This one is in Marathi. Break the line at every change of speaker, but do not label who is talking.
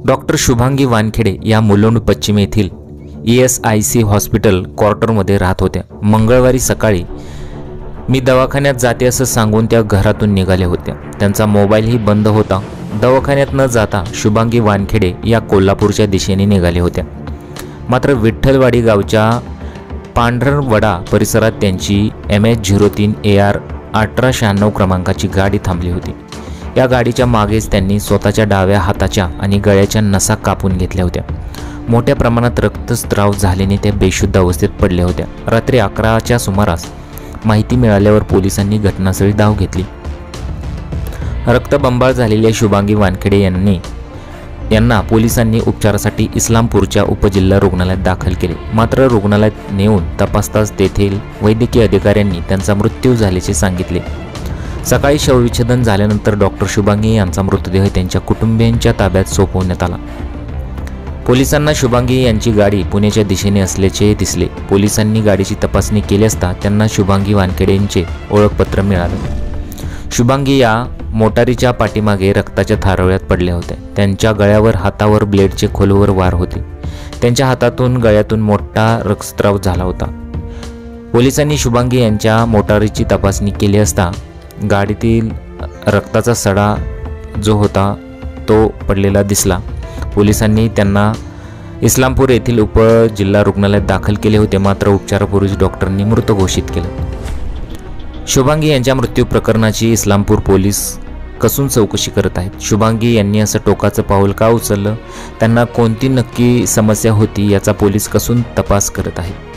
डॉक्टर शुभांगी वानखेडे या मुलुंड पश्चिम येथील ESIC हॉस्पिटल क्वार्टरमध्ये राहत होत्या। मंगळवारी सकाळी मी दवाखान्यात जाते असं सांगून त्या घरातून निघाल्या होत्या। त्यांचा मोबाईलही बंद होता। दवाखान्यात न जाता शुभांगी वानखेडे या कोल्हापूरच्या दिशेने निघाल्या होत्या। मात्र विठ्ठलवाडी गावच्या पांढरवडा परिसरात त्यांची MH03 AR 1896 क्रमांकाची गाडी थांबली होती। या गाडीच्या मागेच त्यांनी स्वतःच्या डाव्या हाताच्या आणि गळ्याच्या नसा कापून घेतल्या होत्या। मोठ्या प्रमाणात रक्तस्राव झाल्याने त्या बेशुद्ध अवस्थेत पडल्या होत्या। रात्री 11च्या सुमारास माहिती मिळाल्यावर पोलिसांनी घटनास्थळी धाव घेतली। रक्तबंबाळ झालेल्या शुभांगी वानखेडे यांना पोलिसांनी उपचारासाठी इस्लामपूरच्या उपजिल्हा रुग्णालयात दाखल केले। मात्र रुग्णालयात नेऊन तपासताच तेथील वैद्यकीय अधिकाऱ्यांनी त्यांचा मृत्यू झाल्याचे सांगितले। सकाळी शवविच्छेदन झाल्यानंतर डॉक्टर शुभांगी यांचा मृतदेह त्यांच्या कुटुंबियांच्या ताब्यात सोपवण्यात आला। पोलिसांना शुभांगी यांची गाडी पुण्याच्या दिशेने असल्याचे दिसले। पोलिसांनी गाडीची तपासणी केली असता त्यांना शुभांगी वानखेडेंचे ओळखपत्र मिळाले। शुभांगी या मोटारीच्या पाठीमागे रक्ताच्या थारोळ्यात पडल्या होत्या। त्यांच्या गळ्यावर हातावर ब्लेडचे खोलवर वार होते। त्यांच्या हातातून गळ्यातून मोठा रक्तस्राव झाला होता। पोलिसांनी शुभांगी यांच्या मोटारीची तपासणी केली असता गाडीतील रक्ताचा सडा जो होता तो पडलेला दिसला। पोलिसांनी त्यांना इस्लामपूर येथील उपजिल्हा रुग्णालयात दाखल केले होते। मात्र उपचारापूर्वीच डॉक्टरांनी मृत घोषित केलं। शुभांगी यांच्या मृत्यू प्रकरणाची इस्लामपूर पोलीस कसून चौकशी करत आहेत। शुभांगी यांनी असं टोकाचं पाऊल का उचललं, त्यांना कोणती नक्की समस्या होती याचा पोलीस कसून तपास करत आहेत।